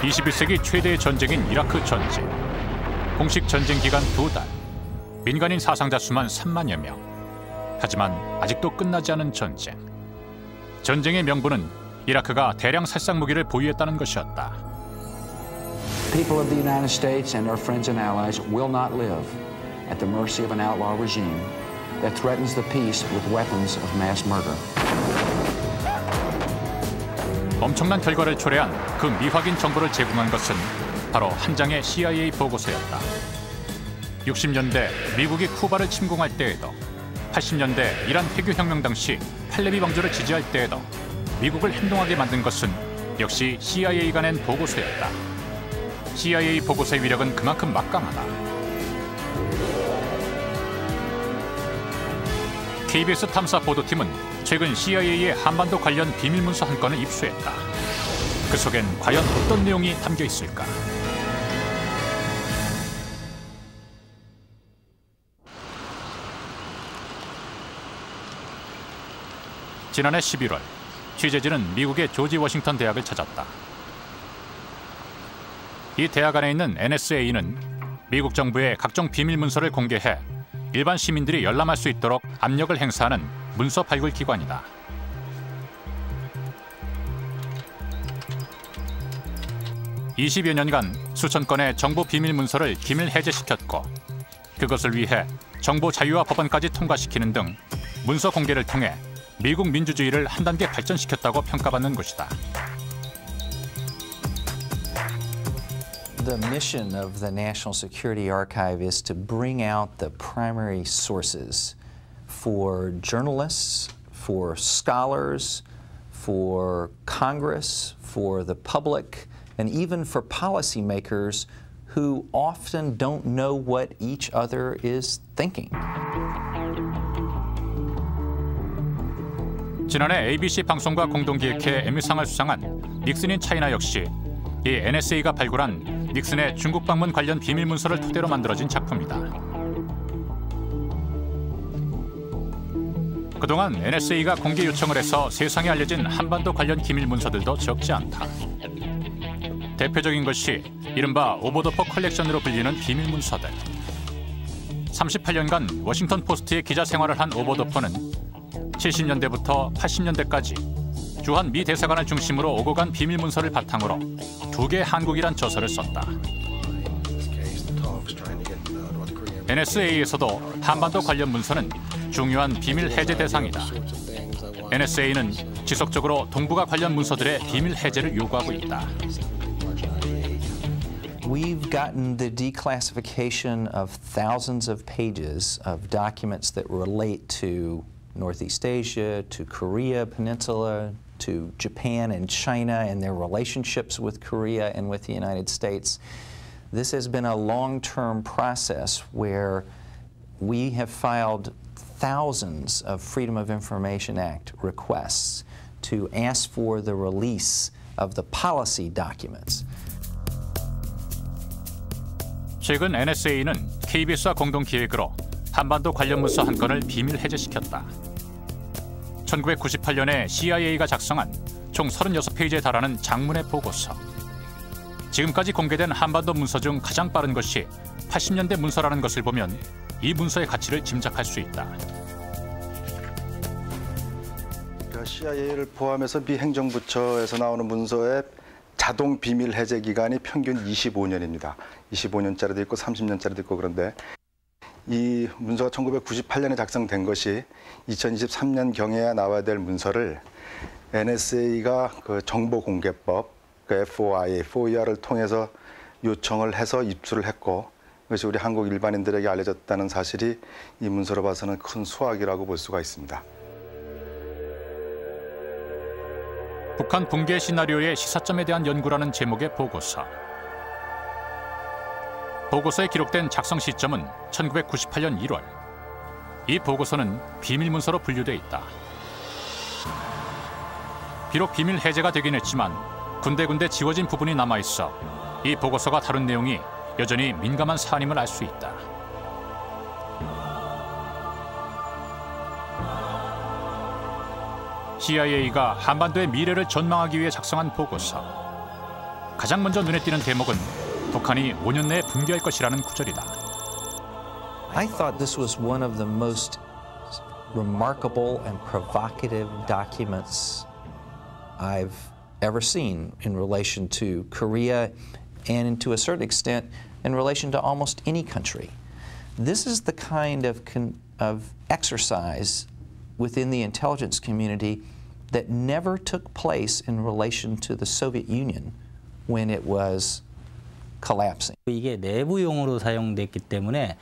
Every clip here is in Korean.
21세기 최대의 전쟁인 이라크 전쟁. 공식 전쟁 기간 2달. 민간인 사상자 수만 3만여 명. 하지만 아직도 끝나지 않은 전쟁. 전쟁의 명분은 이라크가 대량 살상 무기를 보유했다는 것이었다. People of the United States and our friends and allies will not live at the mercy of an outlaw regime that threatens the peace with weapons of mass murder. 엄청난 결과를 초래한 그 미확인 정보를 제공한 것은 바로 한 장의 CIA 보고서였다. 60년대 미국이 쿠바를 침공할 때에도, 80년대 이란 회교혁명 당시 팔레비 왕조를 지지할 때에도 미국을 행동하게 만든 것은 역시 CIA가 낸 보고서였다. CIA 보고서의 위력은 그만큼 막강하다. KBS 탐사 보도팀은 최근 CIA의 한반도 관련 비밀문서 한 건을 입수했다. 그 속엔 과연 어떤 내용이 담겨 있을까? 지난해 11월, 취재진은 미국의 조지 워싱턴 대학을 찾았다. 이 대학 안에 있는 NSA는 미국 정부의 각종 비밀 문서를 공개해 일반 시민들이 열람할 수 있도록 압력을 행사하는 문서 발굴 기관이다. (20여) 년간 수천 건의 정보 비밀 문서를 기밀 해제시켰고, 그것을 위해 정보 자유화 법안까지 통과시키는 등 문서 공개를 통해 미국 민주주의를 한 단계 발전시켰다고 평가받는 곳이다. The mission of the National Security Archive is to bring out the primary sources for journalists, for scholars, for Congress, for the public, and even for policymakers who often don't know what each other is thinking. 지난해 ABC 방송과 공동기획해 에미상을 수상한 닉슨 인 차이나 역시 이 NSA가 발굴한 닉슨의 중국 방문 관련 비밀 문서를 토대로 만들어진 작품이다. 그동안 NSA가 공개 요청을 해서 세상에 알려진 한반도 관련 기밀 문서들도 적지 않다. 대표적인 것이 이른바 오버더퍼 컬렉션으로 불리는 비밀 문서들. 38년간 워싱턴 포스트의 기자 생활을 한 오버더퍼는 70년대부터 80년대까지 주한 미 대사관을 중심으로 오고 간 비밀 문서를 바탕으로 2개의 한국이란 저서를 썼다. NSA에서도 한반도 관련 문서는 중요한 비밀 해제 대상이다. NSA는 지속적으로 동북아 관련 문서들의 비밀 해제를 요구하고 있다. We've gotten the declassification of thousands of pages of documents that relate to Northeast Asia, to Korea Peninsula, to Japan and China and their relationships with Korea and with the United States. This has been a long-term process where we have filed thousands of Freedom of Information Act requests to ask for the release of the policy documents. 최근 NSA는 KBS와 공동 기획으로 한반도 관련 문서 한 건을 비밀 해제시켰다. 1998년에 CIA가 작성한 총 36페이지에 달하는 장문의 보고서. 지금까지 공개된 한반도 문서 중 가장 빠른 것이 80년대 문서라는 것을 보면 이 문서의 가치를 짐작할 수 있다. CIA를 포함해서 미 행정부처에서 나오는 문서의 자동 비밀 해제 기간이 평균 25년입니다. 25년짜리도 있고 30년짜리도 있고 그런데 이 문서가 1998년에 작성된 것이 2023년경에야 나와야 될 문서를 NSA가 그 정보공개법, 그 FOIA를 통해서 요청을 해서 입수를 했고 그것이 우리 한국 일반인들에게 알려졌다는 사실이 이 문서로 봐서는 큰 수확이라고 볼 수가 있습니다. 북한 붕괴 시나리오의 시사점에 대한 연구라는 제목의 보고서. 보고서에 기록된 작성 시점은 1998년 1월. 이 보고서는 비밀 문서로 분류돼 있다. 비록 비밀 해제가 되긴 했지만 군데군데 지워진 부분이 남아있어 이 보고서가 다룬 내용이 여전히 민감한 사안임을 알 수 있다. CIA가 한반도의 미래를 전망하기 위해 작성한 보고서. 가장 먼저 눈에 띄는 대목은 북한이 5년 내에 붕괴할 것이라는 구절이다. I thought this was one of the most remarkable and provocative documents I've ever seen in relation to Korea and to a certain extent in relation to almost any country. This is the kind of exercise within the intelligence community that never took place in relation to the Soviet Union when it was collapsing. 이게 내부용으로 사용됐기 때문에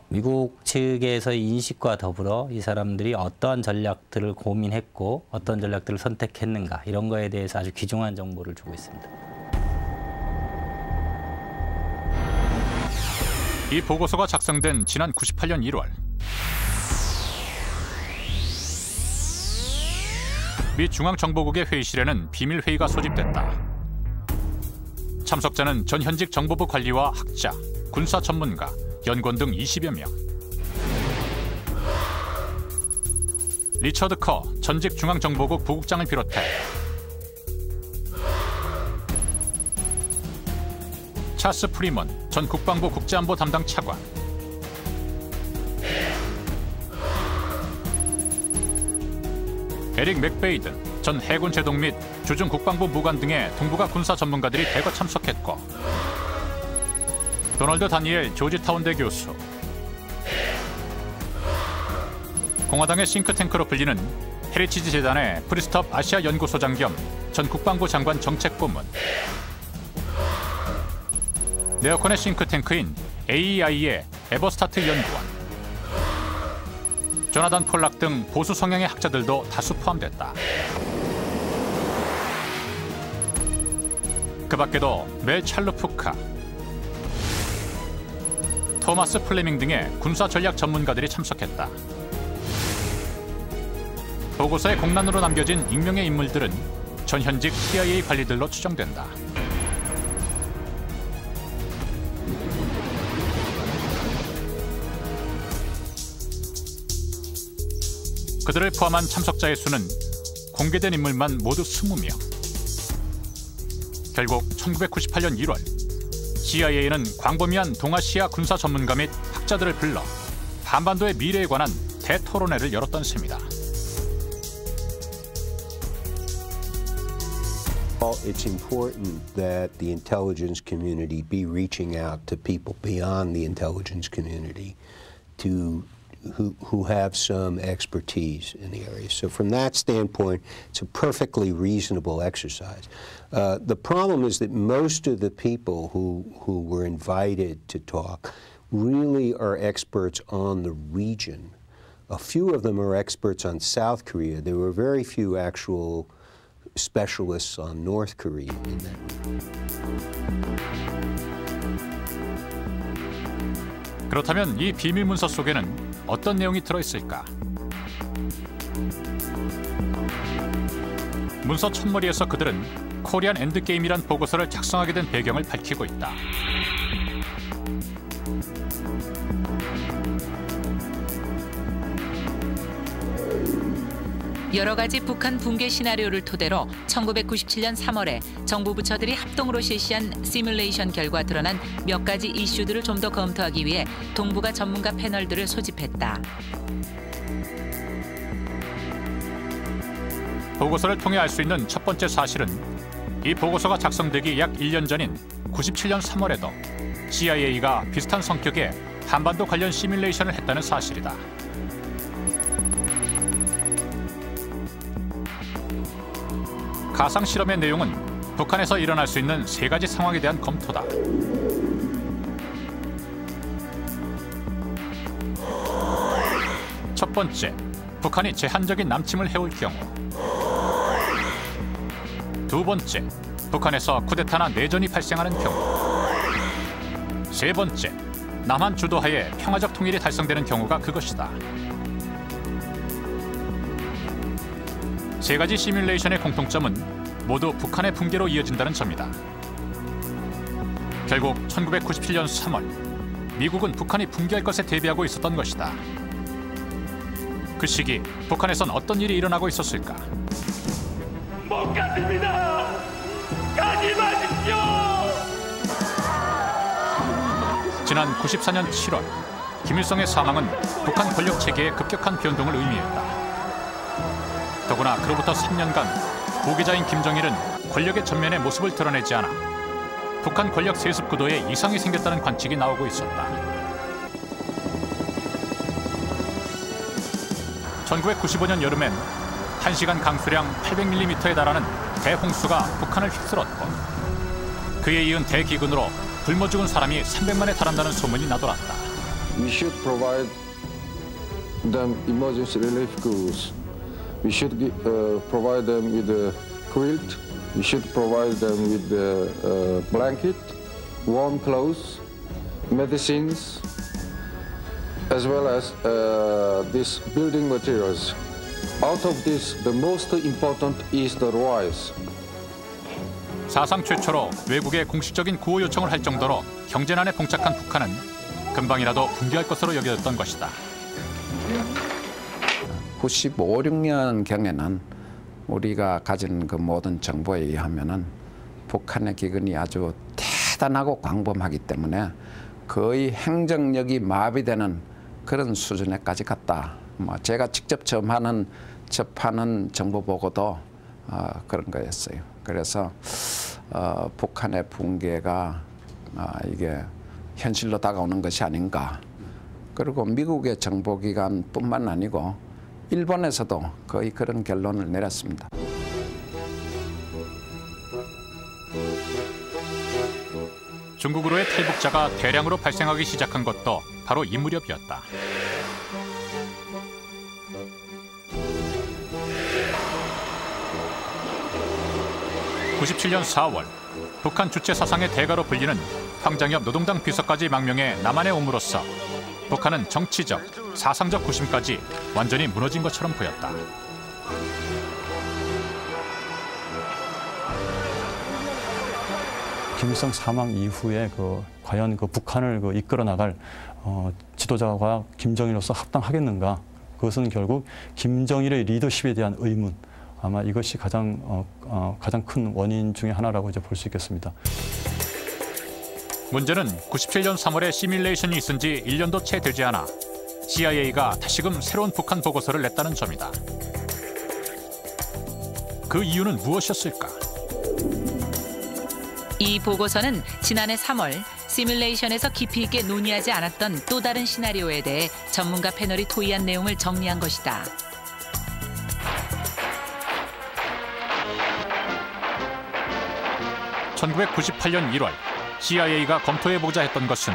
미국 측에서의 인식과 더불어 이 사람들이 어떠한 전략들을 고민했고 어떤 전략들을 선택했는가 이런 거에 대해서 아주 귀중한 정보를 주고 있습니다. 이 보고서가 작성된 지난 98년 1월 미 중앙정보국의 회의실에는 비밀회의가 소집됐다. 참석자는 전 현직 정보부 관리와 학자, 군사 전문가, 연구원 등 20여 명. 리처드 커 전직 중앙정보국 부국장을 비롯해 차스 프리먼 전 국방부 국제안보 담당 차관, 에릭 맥베이든 전 해군 제동 및 주중 국방부 무관 등의 동북아 군사 전문가들이 대거 참석했고, 도널드 다니엘 조지타운대 교수, 공화당의 싱크탱크로 불리는 헤리티지 재단의 프리스톱 아시아 연구소장 겸 전 국방부 장관 정책고문, 네어컨의 싱크탱크인 AEI의 에버스타트 연구원, 조나단 폴락 등 보수 성향의 학자들도 다수 포함됐다. 그 밖에도 멜 찰루푸카, 토마스 플레밍 등의 군사 전략 전문가들이 참석했다. 보고서의 공란으로 남겨진 익명의 인물들은 전 현직 CIA 관리들로 추정된다. 그들을 포함한 참석자의 수는 공개된 인물만 모두 20명. 결국 1998년 1월 CIA는 광범위한 동아시아 군사 전문가 및 학자들을 불러 한반도의 미래에 관한 대토론회를 열었던 셈이다. It's important that the intelligence community be reaching out to people beyond the intelligence community who have some expertise in the area. So from that standpoint, it's a perfectly reasonable exercise. The problem is that most of the people who were invited to talk really are experts on the region. A few of them are experts on South Korea. There were very few actual specialists on North Korea in that region. 그렇다면 이 비밀 문서 속에는 어떤 내용이 들어있을까? 문서 첫머리에서 그들은 코리안 엔드게임이란 보고서를 작성하게 된 배경을 밝히고 있다. 여러 가지 북한 붕괴 시나리오를 토대로 1997년 3월에 정부 부처들이 합동으로 실시한 시뮬레이션 결과 드러난 몇 가지 이슈들을 좀 더 검토하기 위해 동북아 전문가 패널들을 소집했다. 보고서를 통해 알 수 있는 첫 번째 사실은 이 보고서가 작성되기 약 1년 전인 97년 3월에도 CIA가 비슷한 성격의 한반도 관련 시뮬레이션을 했다는 사실이다. 가상 실험의 내용은 북한에서 일어날 수 있는 3가지 상황에 대한 검토다. 첫 번째, 북한이 제한적인 남침을 해올 경우. 두 번째, 북한에서 쿠데타나 내전이 발생하는 경우. 세 번째, 남한 주도하에 평화적 통일이 달성되는 경우가 그것이다. 3가지 시뮬레이션의 공통점은 모두 북한의 붕괴로 이어진다는 점이다. 결국 1997년 3월, 미국은 북한이 붕괴할 것에 대비하고 있었던 것이다. 그 시기 북한에선 어떤 일이 일어나고 있었을까? 못 갔습니다. 가지 마십시오. 지난 94년 7월 김일성의 사망은 북한 권력 체계의 급격한 변동을 의미했다. 더구나 그로부터 3년간 부기자인 김정일은 권력의 전면에 모습을 드러내지 않아 북한 권력 세습 구도에 이상이 생겼다는 관측이 나오고 있었다. 1995년 여름엔 1시간 강수량 800mm에 달하는 대홍수가 북한을 휩쓸었고 그에 이은 대기근으로 굶어 죽은 사람이 300만에 달한다는 소문이 나돌았다. We should provide them emergency relief goods. We should provide them with a quilt. We should provide them with a blanket, warm clothes, medicines, as well as these building materials. Out of this, the most important is the rice. 사상 최초로 외국에 공식적인 구호 요청을 할 정도로 경제난에 봉착한 북한은 금방이라도 붕괴할 것으로 여겨졌던 것이다. 95, 6년경에는 우리가 가진 그 모든 정보에 의하면은 북한의 기근이 아주 대단하고 광범하기 때문에 거의 행정력이 마비되는 그런 수준에까지 갔다. 제가 직접 접하는 정보 보고도 그런 거였어요. 그래서 북한의 붕괴가 이게 현실로 다가오는 것이 아닌가. 그리고 미국의 정보기관뿐만 아니고 일본에서도 거의 그런 결론을 내렸습니다. 중국으로의 탈북자가 대량으로 발생하기 시작한 것도 바로 이 무렵이었다. (97년 4월) 북한 주체 사상의 대가로 불리는 황장엽 노동당 비서까지 망명해 남한에 옴으로써 북한은 정치적, 사상적 구심까지 완전히 무너진 것처럼 보였다. 김일성 사망 이후에 과연 북한을 이끌어 나갈 지도자가 김정일로서 합당하겠는가? 그것은 결국 김정일의 리더십에 대한 의문. 아마 이것이 가장 큰 원인 중에 하나라고 볼 수 있겠습니다. 문제는 97년 3월에 시뮬레이션이 있은 지 1년도 채 되지 않아 CIA가 다시금 새로운 북한 보고서를 냈다는 점이다. 그 이유는 무엇이었을까? 이 보고서는 지난해 3월 시뮬레이션에서 깊이 있게 논의하지 않았던 또 다른 시나리오에 대해 전문가 패널이 토의한 내용을 정리한 것이다. (1998년 1월) CIA가 검토해보자 했던 것은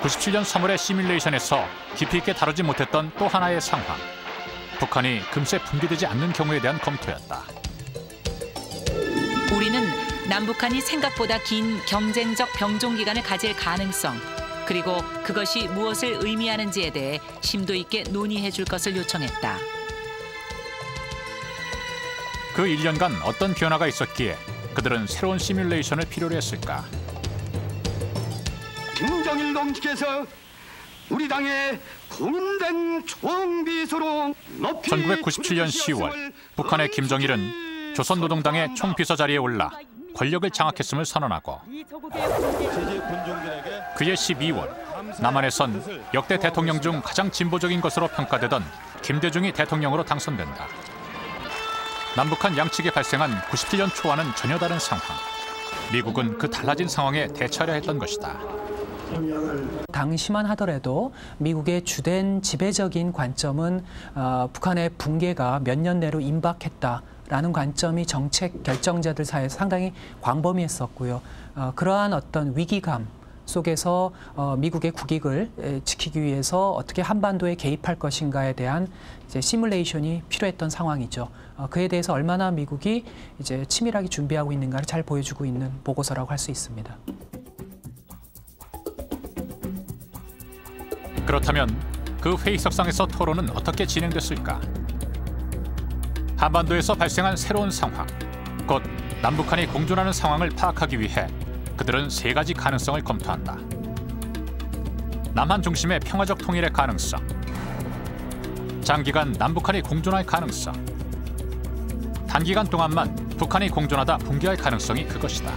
97년 3월의 시뮬레이션에서 깊이 있게 다루지 못했던 또 하나의 상황, 북한이 금세 붕괴되지 않는 경우에 대한 검토였다. 우리는 남북한이 생각보다 긴 경쟁적 병종 기간을 가질 가능성, 그리고 그것이 무엇을 의미하는지에 대해 심도 있게 논의해 줄 것을 요청했다. 그 1년간 어떤 변화가 있었기에 그들은 새로운 시뮬레이션을 필요로 했을까? 김정일 동지께서 우리 당의 공인된 총비서로 높이 1997년 10월 북한의 김정일은 조선노동당의 총비서 자리에 올라 권력을 장악했음을 선언하고 그해 12월 남한에선 역대 대통령 중 가장 진보적인 것으로 평가되던 김대중이 대통령으로 당선된다. 남북한 양측에 발생한 97년 초와는 전혀 다른 상황. 미국은 그 달라진 상황에 대처하려 했던 것이다. 당시만 하더라도 미국의 주된 지배적인 관점은 북한의 붕괴가 몇 년 내로 임박했다라는 관점이 정책 결정자들 사이에서 상당히 광범위했었고요. 그러한 어떤 위기감 속에서 미국의 국익을 지키기 위해서 어떻게 한반도에 개입할 것인가에 대한 이제 시뮬레이션이 필요했던 상황이죠. 그에 대해서 얼마나 미국이 이제 치밀하게 준비하고 있는가를 잘 보여주고 있는 보고서라고 할 수 있습니다. 그렇다면 그 회의석상에서 토론은 어떻게 진행됐을까? 한반도에서 발생한 새로운 상황, 곧 남북한이 공존하는 상황을 파악하기 위해 그들은 세 가지 가능성을 검토한다. 남한 중심의 평화적 통일의 가능성, 장기간 남북한이 공존할 가능성, 단기간 동안만 북한이 공존하다 붕괴할 가능성이 그것이다.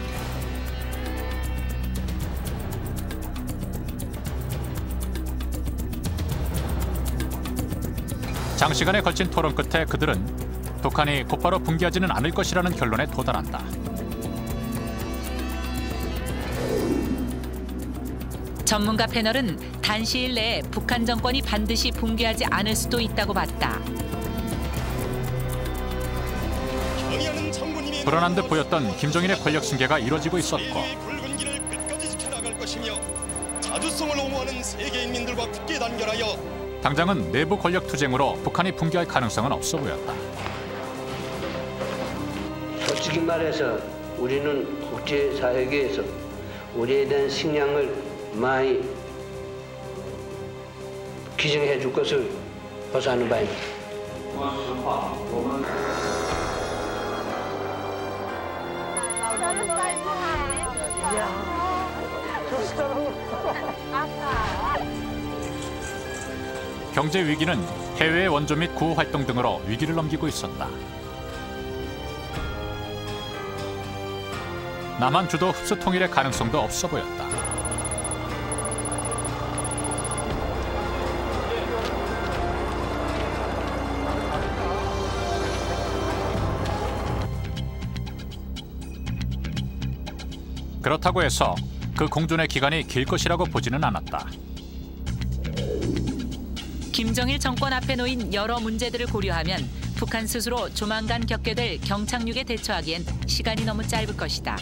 장시간에 걸친 토론 끝에 그들은 북한이 곧바로 붕괴하지는 않을 것이라는 결론에 도달한다. 전문가 패널은 단시일 내에 북한 정권이 반드시 붕괴하지 않을 수도 있다고 봤다. 불안한 듯 보였던 김정일의 권력 승계가 이뤄지고 있었고 붉은 길을 끝까지 지켜나갈 것이며 자주성을 옹호하는 세계인민들과 굳게 단결하여 당장은 내부 권력 투쟁으로 북한이 붕괴할 가능성은 없어 보였다. 솔직히 말해서 우리는 국제사회계에서 우리에 대한 식량을 많이 기증해 줄 것을 보수하는 바입니다. 경제 위기는 해외 원조 및 구호 활동 등으로 위기를 넘기고 있었다. 남한 주도 흡수 통일의 가능성도 없어 보였다. 그렇다고 해서 그 공존의 기간이 길 것이라고 보지는 않았다. 김정일 정권 앞에 놓인 여러 문제들을 고려하면 북한 스스로 조만간 겪게 될 경착륙에 대처하기엔 시간이 너무 짧을 것이다.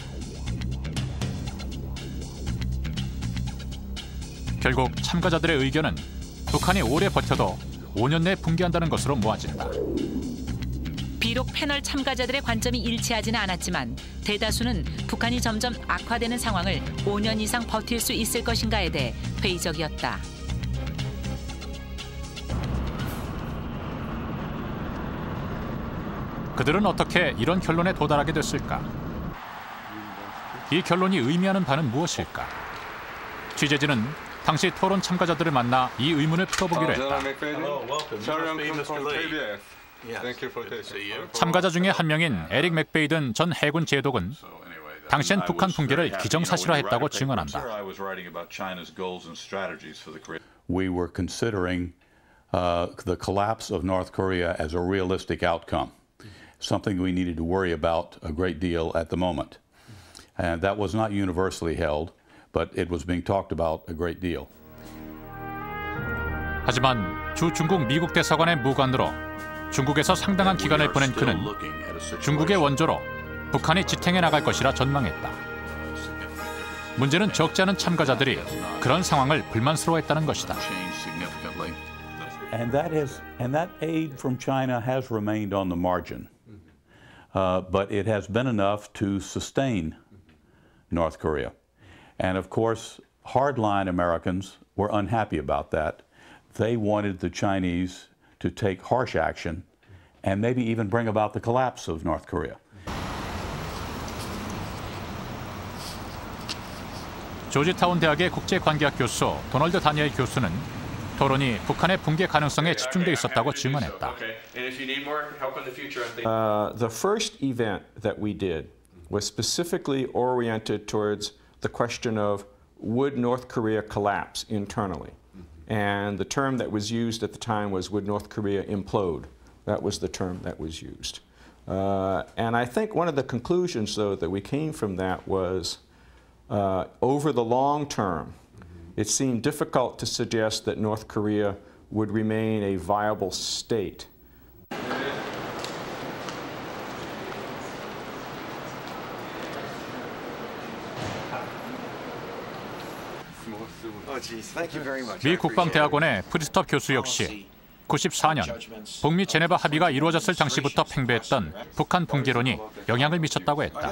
결국 참가자들의 의견은 북한이 오래 버텨도 5년 내 붕괴한다는 것으로 모아진다. 비록 패널 참가자들의 관점이 일치하지는 않았지만 대다수는 북한이 점점 악화되는 상황을 5년 이상 버틸 수 있을 것인가에 대해 회의적이었다. 그들은 어떻게 이런 결론에 도달하게 됐을까? 이 결론이 의미하는 바는 무엇일까? 취재진은 당시 토론 참가자들을 만나 이 의문을 풀어보기로 했다. 참가자 중에 한 명인 에릭 맥베이든 전 해군 제독은 당시엔 북한 붕괴를 기정사실화했다고 증언한다. We were considering the collapse of North Korea as a realistic outcome. Something we needed to worry about a great deal at the moment. And that was not universally held, but it was being talked about a great deal. 하지만 주 중국 미국 대사관의 무관으로 중국에서 상당한 기간을 보낸 그는 중국의 원조로 북한이 지탱해 나갈 것이라 전망했다. 문제는 적지 않은 참가자들이 그런 상황을 불만스러워했다는 것이다. And that aid from China has remained on the margin. But it has been enough to sustain North Korea. And of course, hardline Americans were unhappy about that. They wanted the Chinese to take harsh action and maybe even bring about the collapse of North Korea. 조지타운 대학의 국제관계학 교수 도널드 다니엘 교수는 토론이 북한의 붕괴 가능성에 집중돼 있었다고 증언했다. The first event that we did was specifically oriented towards the question of would North Korea collapse internally? And the term that was used at the time was would North Korea implode? That was the term that was used. And I think one of the conclusions, though, that we came from that was over the long term, it seemed difficult to suggest that North Korea would remain a viable state. 미 국방대학원의 프리스톱 교수 역시 94년 북미 제네바 합의가 이루어졌을 당시부터 팽배했던 북한 붕괴론이 영향을 미쳤다고 했다.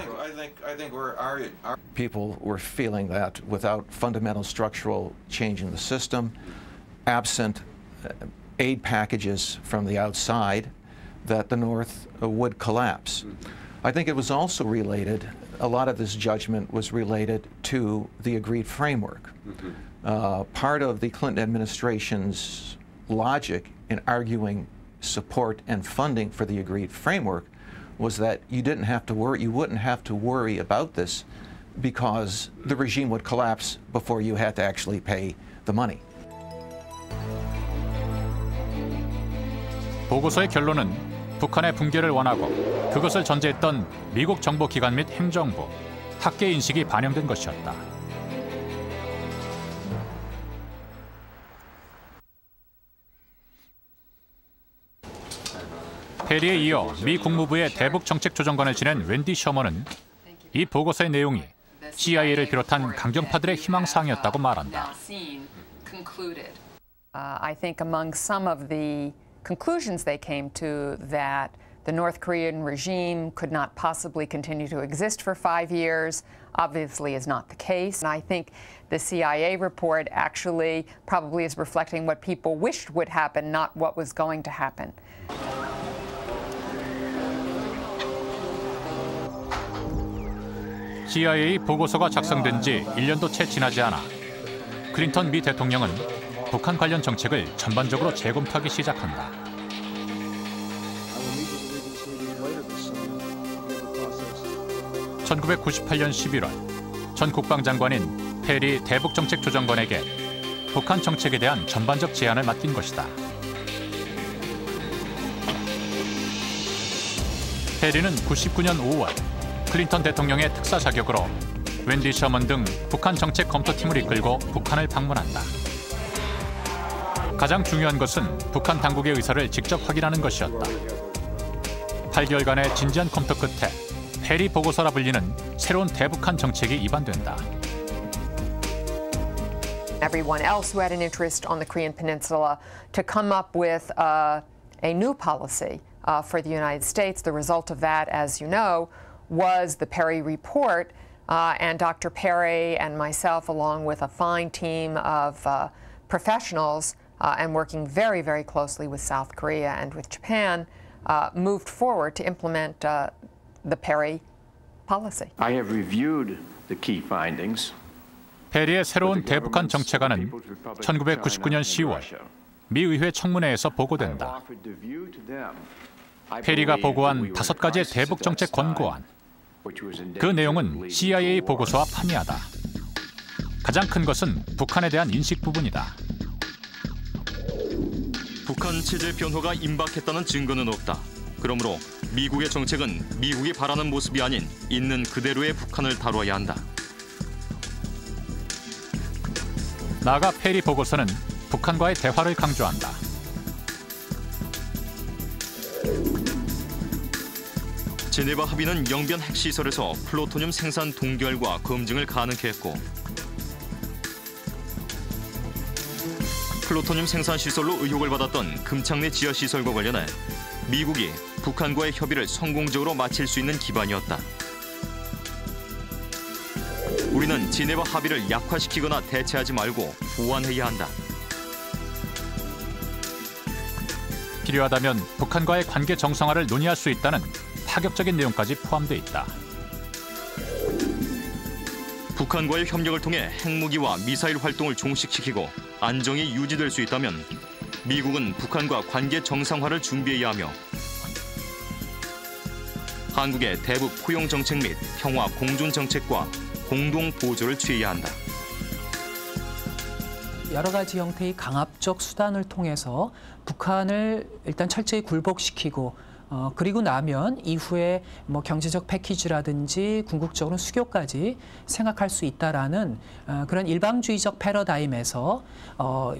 People were feeling that without fundamental structural change in the system, absent aid packages from the outside, that the North would collapse. I think it was also related, a lot of this judgment was related to the agreed framework. Part of the Clinton administration's logic in arguing support and funding for the agreed framework was that you didn't have to worry, you wouldn't have to worry about this because the regime would collapse before you had to actually pay the money. 보고서의 결론은 북한의 붕괴를 원하고 그것을 전제했던 미국 정보기관 및 행정부, 학계 인식이 반영된 것이었다. 페리에 이어 미 국무부의 대북정책조정관을 지낸 웬디 셔먼은 이 보고서의 내용이 CIA를 비롯한 강경파들의 희망사항이었다고 말한다. I think among some of the conclusions they came to that the North Korean regime could not possibly continue to exist for 5 years obviously is not the case. And I think the CIA report actually probably is reflecting what people wished would happen, not what was going to happen. CIA 보고서가 작성된 지 1년도 채 지나지 않아 클린턴 미 대통령은 북한 관련 정책을 전반적으로 재검토하기 시작한다. 1998년 11월 전 국방장관인 페리 대북정책조정관에게 북한 정책에 대한 전반적 제안을 맡긴 것이다. 페리는 99년 5월 클린턴 대통령의 특사 자격으로 웬디 셔먼 등 북한 정책 검토팀을 이끌고 북한을 방문한다. 가장 중요한 것은 북한 당국의 의사를 직접 확인하는 것이었다. 8개월간의 진지한 검토 끝에 페리 보고서라 불리는 새로운 대북한 정책이 입안된다. Everyone else who had an interest on the Korean Peninsula to come up with a new policy for the United States. The result of that, as you know, was the Perry report, and Dr. Perry and myself, along with a fine team of professionals, and working very, very closely with South Korea and with Japan, moved forward to implement the Perry policy. I have reviewed the key findings. 페리의 새로운 대북한 정책안은 1999년 10월 미 의회 청문회에서 보고된다. 페리가 보고한 5가지의 대북 정책 권고안. 그 내용은 CIA 보고서와 판이하다. 가장 큰 것은 북한에 대한 인식 부분이다. 북한 체제 변화가 임박했다는 증거는 없다. 그러므로 미국의 정책은 미국이 바라는 모습이 아닌 있는 그대로의 북한을 다뤄야 한다. 나아가 페리 보고서는 북한과의 대화를 강조한다. 제네바 합의는 영변 핵시설에서 플루토늄 생산 동결과 검증을 가능케 했고 플루토늄 생산 시설로 의혹을 받았던 금창내 지하시설과 관련해 미국이 북한과의 협의를 성공적으로 마칠 수 있는 기반이었다. 우리는 제네바 합의를 약화시키거나 대체하지 말고 보완해야 한다. 필요하다면 북한과의 관계 정상화를 논의할 수 있다는 파격적인 내용까지 포함돼 있다. 북한과의 협력을 통해 핵무기와 미사일 활동을 종식시키고 안정이 유지될 수 있다면 미국은 북한과 관계 정상화를 준비해야 하며 한국의 대북 포용 정책 및 평화 공존 정책과 공동 보조를 취해야 한다. 여러 가지 형태의 강압적 수단을 통해서 북한을 일단 철저히 굴복시키고 그리고 나면 이후에 뭐 경제적 패키지라든지 궁극적으로 수교까지 생각할 수 있다라는 그런 일방주의적 패러다임에서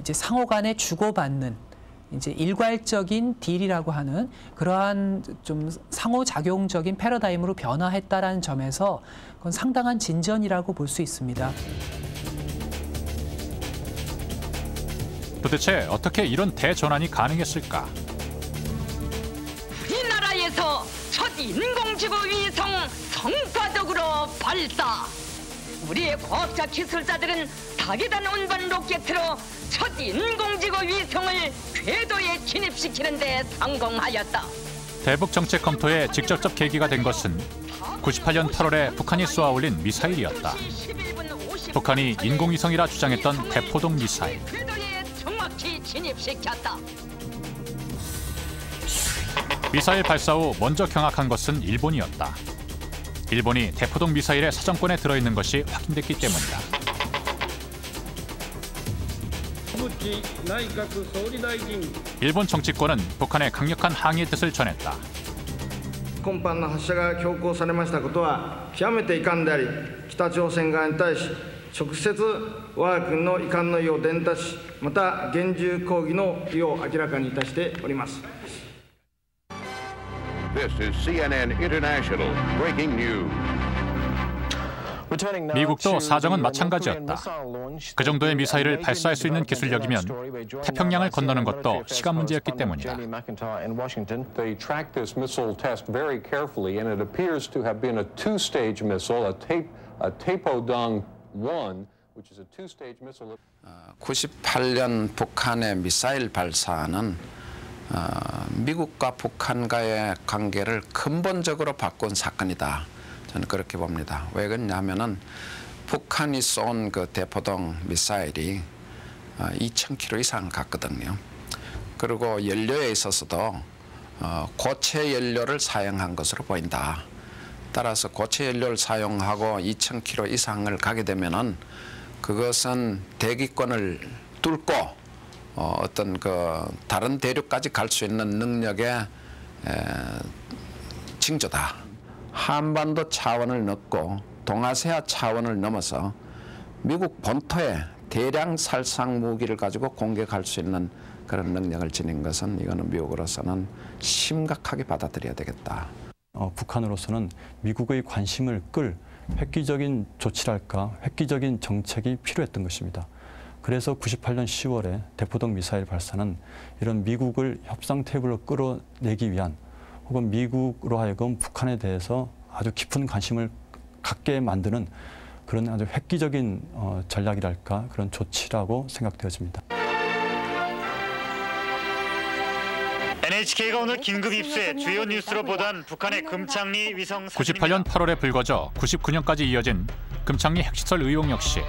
이제 상호간에 주고받는 이제 일괄적인 딜이라고 하는 그러한 좀 상호작용적인 패러다임으로 변화했다라는 점에서 그건 상당한 진전이라고 볼 수 있습니다. 도대체 어떻게 이런 대전환이 가능했을까? 이 나라에서 첫 인공지구 위성 성과적으로 발사. 우리의 과학자 기술자들은 다계단 운반 로켓으로 첫 인공지구 위성을 궤도에 진입시키는 데 성공하였다. 대북 정책 검토의 직접적 계기가 된 것은 98년 8월에 북한이 쏘아 올린 미사일이었다. 북한이 인공위성이라 주장했던 대포동 미사일. 궤도에 정확히 진입시켰다. 미사일 발사 후 먼저 경악한 것은 일본이었다. 일본이 대포동 미사일의 사정권에 들어있는 것이 확인됐기 때문이다. 일본 정치권은 북한의 강력한 항의의 뜻을 전했다. 今般の発射が強行されましたことは極めて遺憾であり、北朝鮮側に対し直接我が国の遺憾の意を伝達し、また厳重抗議の意を明らかにいたしております。 This is CNN International Breaking News. 미국도 사정은 마찬가지였다. 그 정도의 미사일을 발사할 수 있는 기술력이면 태평양을 건너는 것도 시간 문제였기 때문이다. They tracked this missile test very carefully, and it appears to have been a two-stage missile, a Taepodong-1, which is a two-stage missile. 98년 북한의 미사일 발사는 미국과 북한과의 관계를 근본적으로 바꾼 사건이다. 저는 그렇게 봅니다. 왜 그러냐면은 북한이 쏜 그 대포동 미사일이 2,000km 이상 갔거든요. 그리고 연료에 있어서도 고체 연료를 사용한 것으로 보인다. 따라서 고체 연료를 사용하고 2,000km 이상을 가게 되면은 그것은 대기권을 뚫고 어떤 그 다른 대륙까지 갈 수 있는 능력의 징조다. 한반도 차원을 넘고 동아시아 차원을 넘어서 미국 본토에 대량 살상 무기를 가지고 공격할 수 있는 그런 능력을 지닌 것은 이거는 미국으로서는 심각하게 받아들여야 되겠다. 북한으로서는 미국의 관심을 끌 획기적인 조치랄까, 획기적인 정책이 필요했던 것입니다. 그래서 98년 10월에 대포동 미사일 발사는 이런 미국을 협상 테이블로 끌어내기 위한 혹은 미국으로 하여금 북한에 대해서 아주 깊은 관심을 갖게 만드는 그런 아주 획기적인 전략이랄까 그런 조치라고 생각되어집니다. NHK가 오늘 긴급 입수해 주요 뉴스로 보도한 북한의 금창리 위성 사진입니다. 98년 8월에 불거져 99년까지 이어진 금창리 핵시설 의혹 역시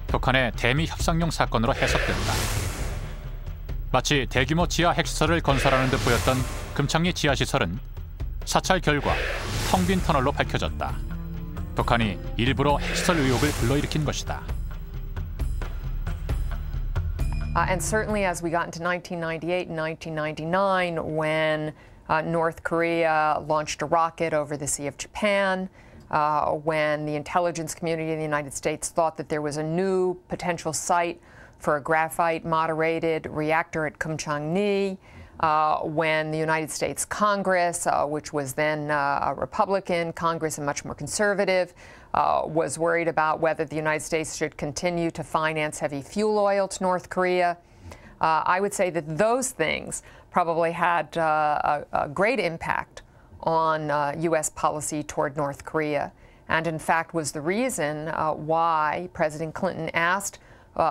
북한의 대미 협상용 사건으로 해석된다. 마치 대규모 지하 핵시설을 건설하는 듯 보였던 금창리 지하시설은 사찰 결과 텅 빈 터널로 밝혀졌다. 북한이 일부러 핵시설 의혹을 불러일으킨 것이다. And certainly as we got into 1998 and 1999, when North Korea launched a rocket over the Sea of Japan, when the intelligence community in the United States thought that there was a new potential site for a graphite-moderated reactor at Kumchangni, when the United States Congress, which was then a Republican Congress and much more conservative, was worried about whether the United States should continue to finance heavy fuel oil to North Korea. I would say that those things probably had a great impact on U.S. policy toward North Korea, and in fact was the reason why President Clinton asked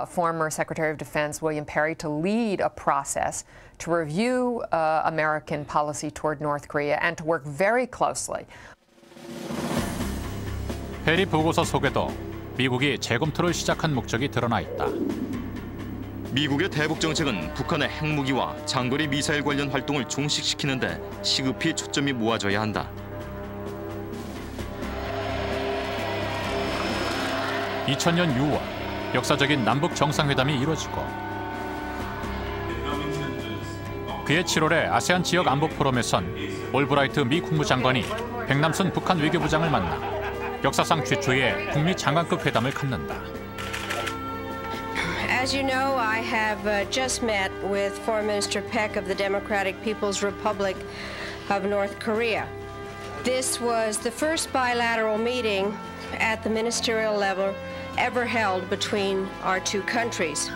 former Secretary of Defense William Perry to lead a process to review American policy toward North Korea and to work very closely. 페리 보고서 속에도 미국이 재검토를 시작한 목적이 드러나 있다. 미국의 대북 정책은 북한의 핵무기와 장거리 미사일 관련 활동을 종식시키는 데 시급히 초점이 모아져야 한다. 2000년 6월 역사적인 남북 정상회담이 이루어지고 그해 7월에 아세안 지역 안보 포럼에선 올브라이트 미 국무장관이 백남순 북한 외교부장을 만나 역사상 최초의 북미 장관급 회담을 갖는다. As you know, I have just met with Foreign Minister Peck of the Democratic People's Republic of North Korea. This was the first bilateral meeting at the ministerial level ever held between our two countries.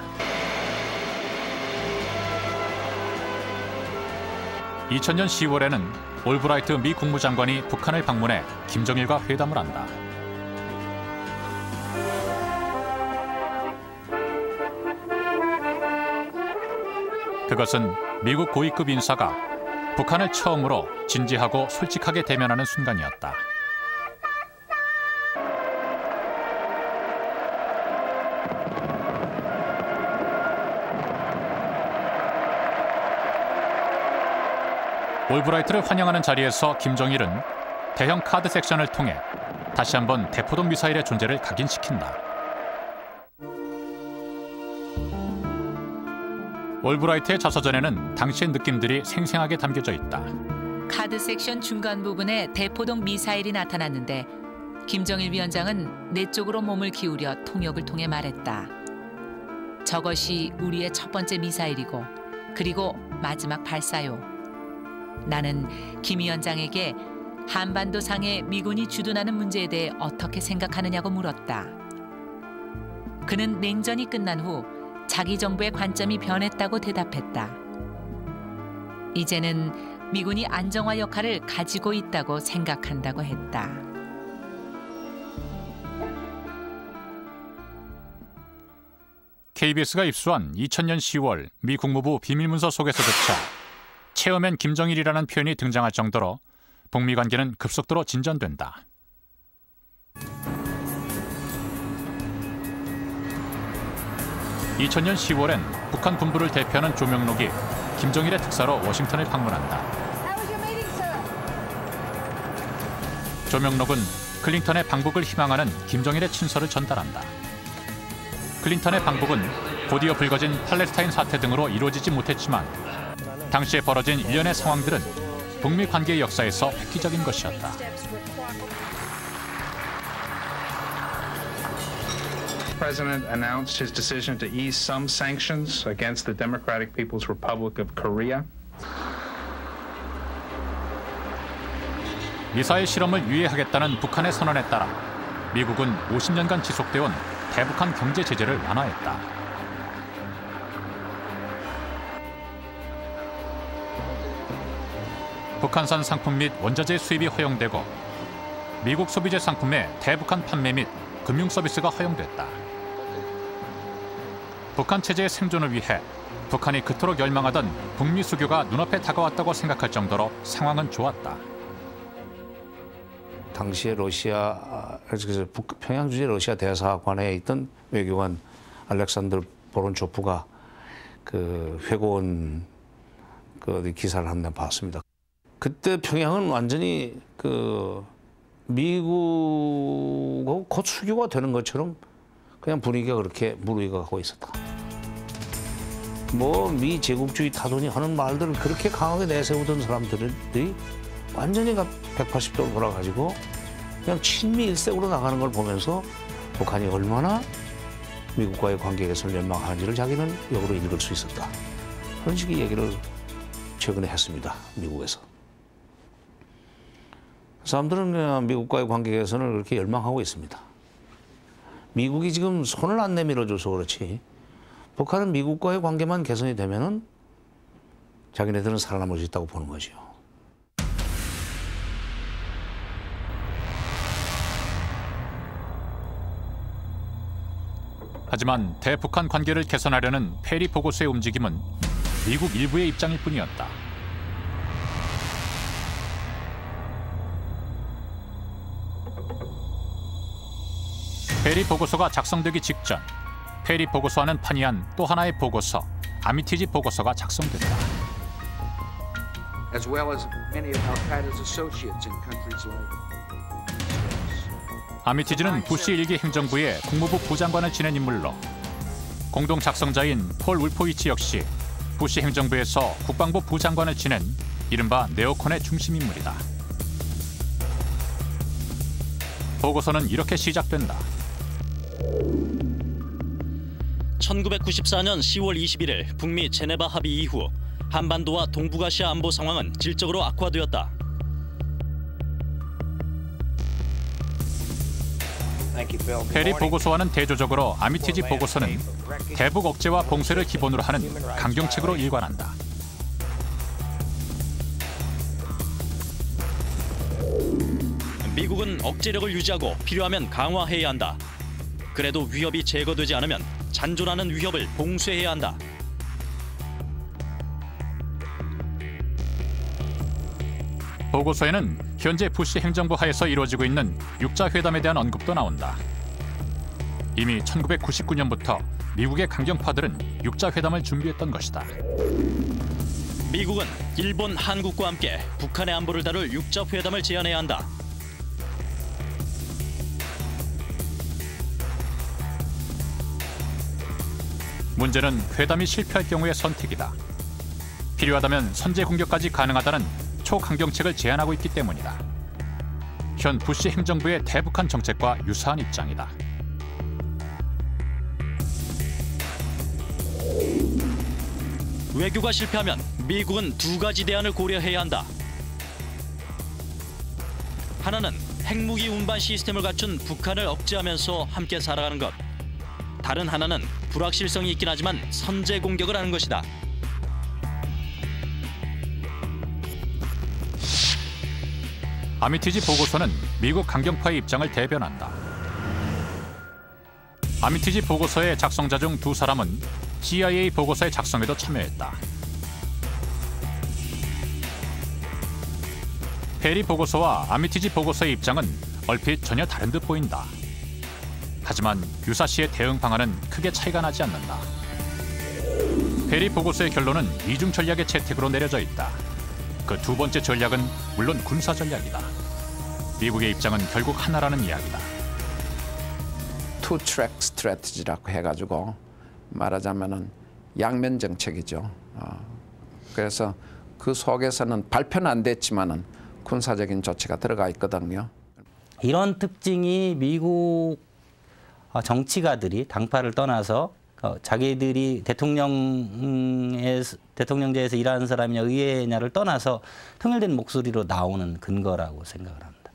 2000년 10월에는 올브라이트 미 국무장관이 북한을 방문해 김정일과 회담을 한다. 그것은 미국 고위급 인사가 북한을 처음으로 진지하고 솔직하게 대면하는 순간이었다. 올브라이트를 환영하는 자리에서 김정일은 대형 카드 섹션을 통해 다시 한번 대포동 미사일의 존재를 각인시킨다. 올브라이트의 자서전에는 당시의 느낌들이 생생하게 담겨져 있다. 카드 섹션 중간 부분에 대포동 미사일이 나타났는데 김정일 위원장은 내 쪽으로 몸을 기울여 통역을 통해 말했다. 저것이 우리의 첫 번째 미사일이고 그리고 마지막 발사요. 나는 김 위원장에게 한반도상에 미군이 주둔하는 문제에 대해 어떻게 생각하느냐고 물었다. 그는 냉전이 끝난 후 자기 정부의 관점이 변했다고 대답했다. 이제는 미군이 안정화 역할을 가지고 있다고 생각한다고 했다. KBS가 입수한 2000년 10월 미 국무부 비밀문서 속에서조차 체어맨 김정일이라는 표현이 등장할 정도로 북미 관계는 급속도로 진전된다. (2000년 10월엔) 북한 군부를 대표하는 조명록이 김정일의 특사로 워싱턴을 방문한다. 조명록은 클린턴의 방북을 희망하는 김정일의 친서를 전달한다. 클린턴의 방북은 곧이어 불거진 팔레스타인 사태 등으로 이루어지지 못했지만 당시에 벌어진 일련의 상황들은 북미 관계의 역사에서 획기적인 것이었다. The President announced his decision to ease some sanctions against the Democratic People's Republic of Korea. 미사일 실험을 유예하겠다는 북한의 선언에 따라 미국은 50년간 지속되어 온 대북한 경제 제재를 완화했다. 북한산 상품 및 원자재 수입이 허용되고 미국 소비재 상품의 대북한 판매 및 금융 서비스가 허용됐다. 북한 체제의 생존을 위해 북한이 그토록 열망하던 북미 수교가 눈앞에 다가왔다고 생각할 정도로 상황은 좋았다. 당시에 러시아, 평양 주재 러시아 대사관에 있던 외교관 알렉산더 보론초프가 그 회고원 그 기사를 한 번 봤습니다. 그때 평양은 완전히 그 미국하고 곧 수교가 되는 것처럼 그냥 분위기가 그렇게 무르익어가고 있었다. 뭐 미 제국주의 타도니 하는 말들을 그렇게 강하게 내세우던 사람들이 완전히 180도로 돌아가지고 그냥 친미 일색으로 나가는 걸 보면서 북한이 얼마나 미국과의 관계 개선을 연망하는지를 자기는 역으로 읽을 수 있었다. 그런 식의 얘기를 최근에 했습니다. 미국에서. 사람들은 그냥 미국과의 관계 개선을 그렇게 열망하고 있습니다. 미국이 지금 손을 안 내밀어줘서 그렇지 북한은 미국과의 관계만 개선이 되면은 자기네들은 살아남을 수 있다고 보는 거죠. 하지만 대북한 관계를 개선하려는 페리 보고서의 움직임은 미국 일부의 입장일 뿐이었다. 페리 보고서가 작성되기 직전 페리 보고서와는 판이한 또 하나의 보고서, 아미티지 보고서가 작성된다. As well as many of Al-Qaeda's associates in countries like 아미티지는 부시 일기 행정부의 국무부 부장관을 지낸 인물로 공동 작성자인 폴 울포이치 역시 부시 행정부에서 국방부 부장관을 지낸 이른바 네오콘의 중심 인물이다. 보고서는 이렇게 시작된다. 1994년 10월 21일 북미 제네바 합의 이후 한반도와 동북아시아 안보 상황은 질적으로 악화되었다. 페리 보고서와는 대조적으로 아미티지 보고서는 대북 억제와 봉쇄를 기본으로 하는 강경책으로 일관한다. 미국은 억제력을 유지하고 필요하면 강화해야 한다. 그래도 위협이 제거되지 않으면 잔존하는 위협을 봉쇄해야 한다. 보고서에는 현재 부시 행정부 하에서 이루어지고 있는 육자회담에 대한 언급도 나온다. 이미 1999년부터 미국의 강경파들은 육자회담을 준비했던 것이다. 미국은 일본, 한국과 함께 북한의 안보를 다룰 육자회담을 제안해야 한다. 문제는 회담이 실패할 경우의 선택이다. 필요하다면 선제 공격까지 가능하다는 초강경책을 제안하고 있기 때문이다. 현 부시 행정부의 대북한 정책과 유사한 입장이다. 외교가 실패하면 미국은 두 가지 대안을 고려해야 한다. 하나는 핵무기 운반 시스템을 갖춘 북한을 억제하면서 함께 살아가는 것. 다른 하나는 불확실성이 있긴 하지만 선제 공격을 하는 것이다. 아미티지 보고서는 미국 강경파의 입장을 대변한다. 아미티지 보고서의 작성자 중 두 사람은 CIA 보고서의 작성에도 참여했다. 페리 보고서와 아미티지 보고서의 입장은 얼핏 전혀 다른 듯 보인다. 하지만 유사시의 대응 방안은 크게 차이가 나지 않는다. 페리 보고서의 결론은 이중 전략의 채택으로 내려져 있다. 그 두 번째 전략은 물론 군사 전략이다. 미국의 입장은 결국 하나라는 이야기다. 투 트랙 스트래티지라고 해가지고 말하자면은 양면 정책이죠. 그래서 그 속에서는 발표는 안 됐지만은 군사적인 조치가 들어가 있거든요. 이런 특징이 미국 정치가들이 당파를 떠나서 자기들이 대통령제에서 일하는 사람이냐 의회냐를 떠나서 통일된 목소리로 나오는 근거라고 생각을 합니다.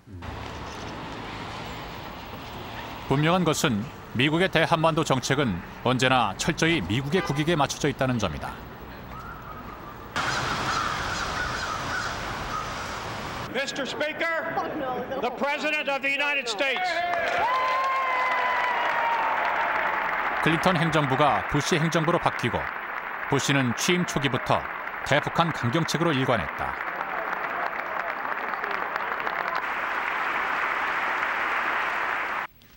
분명한 것은 미국의 대한반도 정책은 언제나 철저히 미국의 국익에 맞춰져 있다는 점이다. Mr. Speaker, the President of the United States. 클린턴 행정부가 부시 행정부로 바뀌고 부시는 취임 초기부터 대북한 강경책으로 일관했다.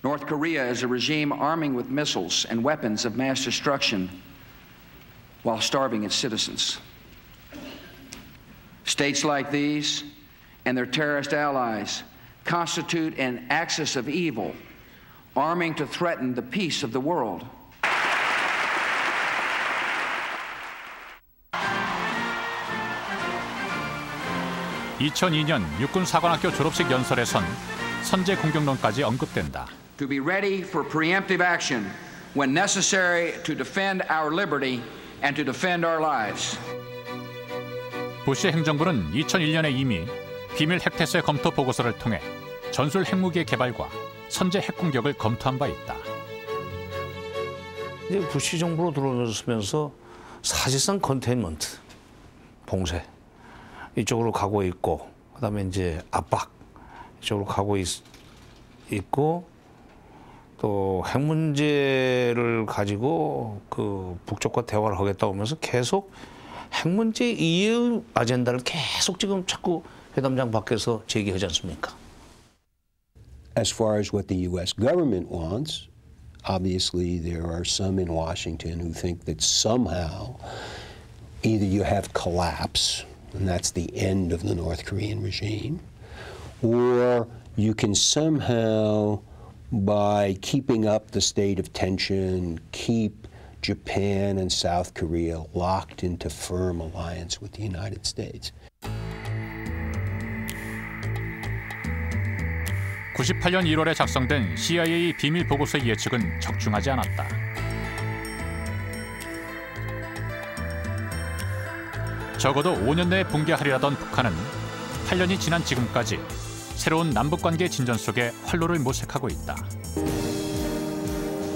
North Korea is a regime arming with missiles and weapons of mass destruction while starving its citizens. States like these and their terrorist allies constitute an axis of evil, arming to threaten the peace of the world. (2002년) 육군사관학교 졸업식 연설에선 선제 공격론까지 언급된다. To be ready for preemptive action when necessary to defend our liberty and to defend our lives. 부시 행정부는 2001년에 이미 비밀 핵태세 검토 보고서를 통해 전술 핵무기의 개발과 선제 핵공격을 검토한 바 있다. 이제 부시 정부로 들어오면서 사실상 컨테인먼트, 봉쇄 이쪽으로 가고 있고, 그다음에 이제 압박 이쪽으로 가고 있고, 또 핵 문제를 가지고 그 북쪽과 대화를 하겠다고 하면서 계속 핵 문제 이후 아젠다를 계속 지금 자꾸 회담장 밖에서 제기하지 않습니까? As far as what the U.S. government wants, obviously there are some in Washington who think that somehow either you have collapse, and that's the end of the North Korean regime, or you can somehow, by keeping up the state of tension, keep Japan and South Korea locked into firm alliance with the United States. 98년 1월에 작성된 CIA 비밀 보고서의 예측은 적중하지 않았다. 적어도 5년 내에 붕괴하리라던 북한은 8년이 지난 지금까지 새로운 남북관계 진전 속에 활로를 모색하고 있다.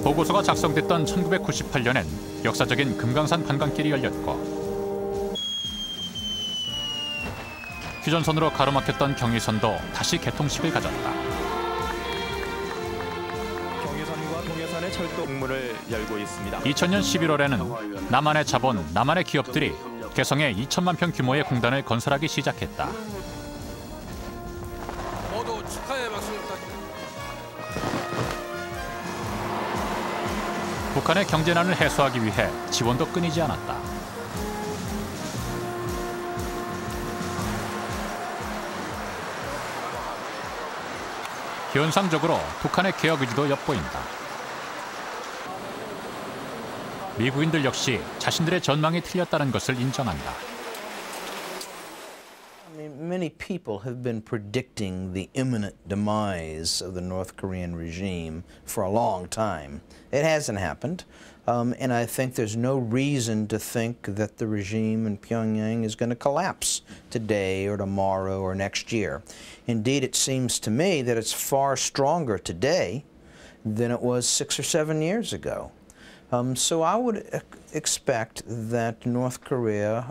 보고서가 작성됐던 1998년엔 역사적인 금강산 관광길이 열렸고, 휴전선으로 가로막혔던 경의선도 다시 개통식을 가졌다. 경의선과 동해선의 철도 공문을 열고 있습니다. 2000년 11월에는 남한의 자본, 남한의 기업들이 개성에 2천만 평 규모의 공단을 건설하기 시작했다. 모두 축하의 박수 부탁드립니다. 북한의 경제난을 해소하기 위해 지원도 끊이지 않았다. 현상적으로 북한의 개혁 의지도 엿보인다. 미국인들 역시 자신들의 전망이 틀렸다는 것을 인정한다. Many people have been predicting the imminent demise of the North Korean regime for a long time. It hasn't happened, and I think there's no reason to think that the regime in Pyongyang is going to collapse today or tomorrow or next year. Indeed, it seems to me that it's far stronger today than it was 6 or 7 years ago. So I would expect that North Korea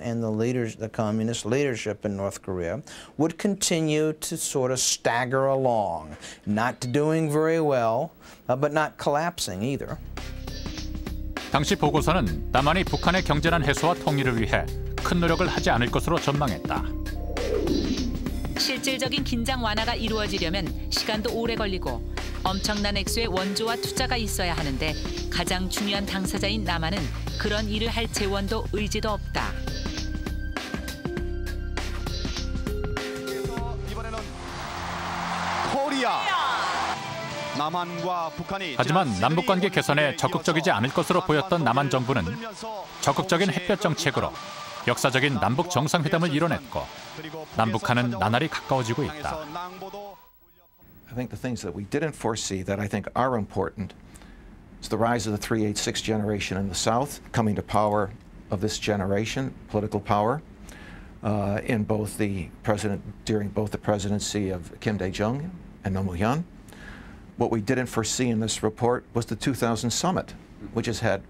and the communist leadership in North Korea would continue to sort of stagger along, not doing very well, but not collapsing either. 당시 보고서는 남한이 북한의 경제난 해소와 통일을 위해 큰 노력을 하지 않을 것으로 전망했다. 실질적인 긴장 완화가 이루어지려면 시간도 오래 걸리고 엄청난 액수의 원조와 투자가 있어야 하는데 가장 중요한 당사자인 남한은 그런 일을 할 재원도 의지도 없다. 이번에는 코리아. 남한과 북한이 하지만 남북관계 개선에 적극적이지 않을 것으로 보였던 남한 정부는 적극적인 햇볕 정책으로 역사적인 남북 정상회담을 이뤄냈고 남북한은 나날이 가까워지고 있다. I think the things that we didn't foresee that I think are important is the rise of the 386 generation in the South, coming to power of this generation, political power, in both during both the presidency of Kim Dae-jung and Roh Moo-hyun. What we didn't foresee in this report was the 2000 summit, which has had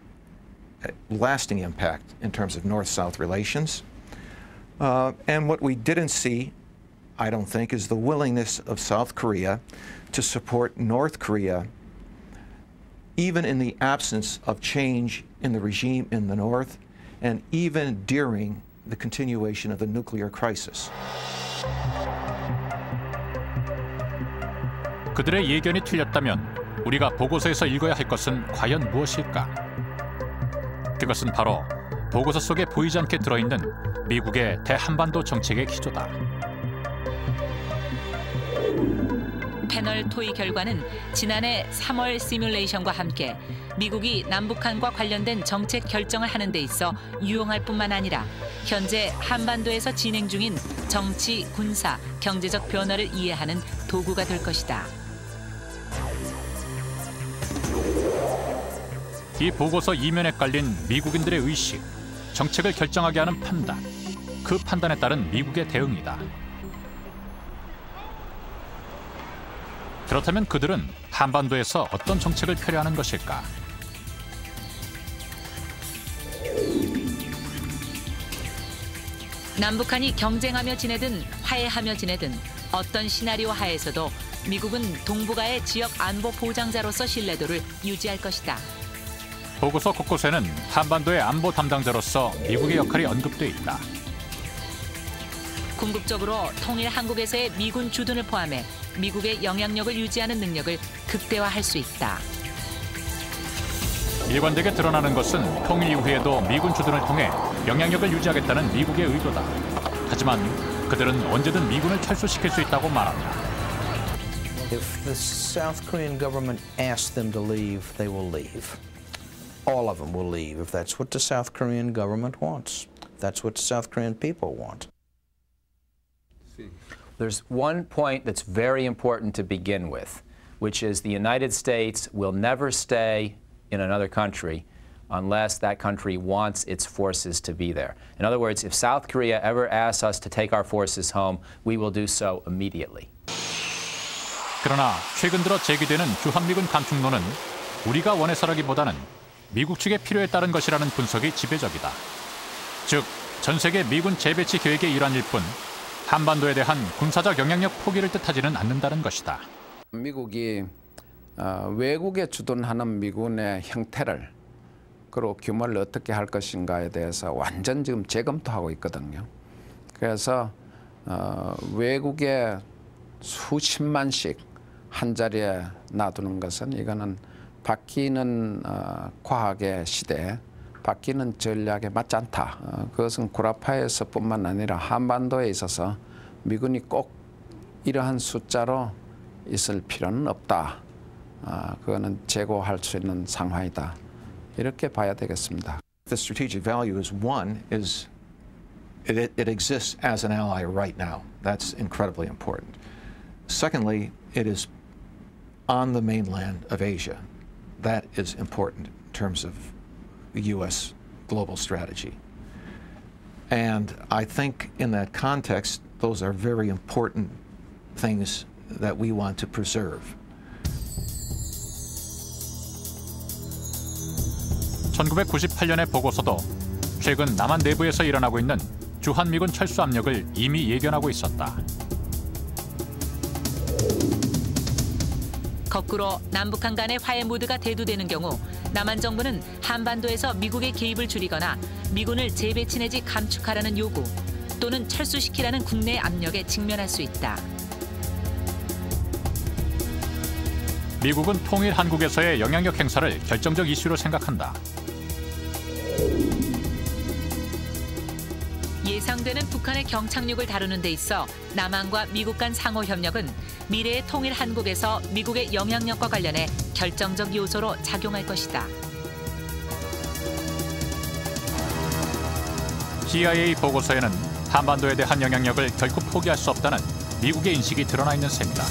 a lasting impact in terms of North-South relations. And what we didn't see, I don't think, is the willingness of South Korea to support North Korea, even in the absence of change in the regime in the North, and even during the continuation of the nuclear crisis. 그들의 예견이 틀렸다면 우리가 보고서에서 읽어야 할 것은 과연 무엇일까? 그것은 바로 보고서 속에 보이지 않게 들어있는 미국의 대한반도 정책의 기조다. 패널 토의 결과는 지난해 3월 시뮬레이션과 함께 미국이 남북한과 관련된 정책 결정을 하는 데 있어 유용할 뿐만 아니라 현재 한반도에서 진행 중인 정치, 군사, 경제적 변화를 이해하는 도구가 될 것이다. 이 보고서 이면에 깔린 미국인들의 의식, 정책을 결정하게 하는 판단, 그 판단에 따른 미국의 대응이다. 그렇다면 그들은 한반도에서 어떤 정책을 펴려하는 것일까? 남북한이 경쟁하며 지내든 화해하며 지내든 어떤 시나리오 하에서도 미국은 동북아의 지역 안보 보장자로서 신뢰도를 유지할 것이다. 보고서 곳곳에는 한반도의 안보 담당자로서 미국의 역할이 언급돼 있다. 궁극적으로 통일 한국에서의 미군 주둔을 포함해 미국의 영향력을 유지하는 능력을 극대화할 수 있다. 일관되게 드러나는 것은 통일 이후에도 미군 주둔을 통해 영향력을 유지하겠다는 미국의 의도다. 하지만 그들은 언제든 미군을 철수시킬 수 있다고 말한다. If the South Korean government asks them to leave, they will leave. All of them will leave if that's what the South Korean government wants. That's what the South Korean people want. There's one point that's very important to begin with, which is the United States will never stay in another country unless that country wants its forces to be there. In other words, if South Korea ever asks us to take our forces home, we will do so immediately. 그러나 최근 들어 제기되는 주한미군 감축론은 우리가 원해서라기보다는 미국 측의 필요에 따른 것이라는 분석이 지배적이다. 즉, 전 세계 미군 재배치 계획의 일환일 뿐 한반도에 대한 군사적 영향력 포기를 뜻하지는 않는다는 것이다. 미국이 외국에 주둔하는 미군의 형태를 그리고 규모를 어떻게 할 것인가에 대해서 완전 지금 재검토하고 있거든요. 그래서 외국에 수십만씩 한 자리에 놔두는 것은 이거는 바뀌는 과학의 시대에 바뀌는 전략에 맞지 않다. 그것은 구라파에서뿐만 아니라 한반도에 있어서 미군이 꼭 이러한 숫자로 있을 필요는 없다. 그거는 재고할 수 있는 상황이다. 이렇게 봐야 되겠습니다. The strategic value is one, it exists as an ally right now. That's incredibly important. Secondly, it is on the mainland of Asia. That is important in terms of the U.S. global strategy. And I think in that context, those are very important things that we want to preserve. 1998년의 보고서도 최근 남한 내부에서 일어나고 있는 주한미군 철수 압력을 이미 예견하고 있었다. 거꾸로 남북한 간의 화해 모드가 대두되는 경우 남한 정부는 한반도에서 미국의 개입을 줄이거나 미군을 재배치 내지 감축하라는 요구 또는 철수시키라는 국내 압력에 직면할 수 있다. 미국은 통일 한국에서의 영향력 행사를 결정적 이슈로 생각한다. 예상되는 북한의 경착륙을 다루는 데 있어 남한과 미국 간 상호 협력은 미래의 통일 한국에서 미국의 영향력과 관련해 결정적 요소로 작용할 것이다. CIA 보고서에는 한반도에 대한 영향력을 결코 포기할 수 없다는 미국의 인식이 드러나 있는 셈이다.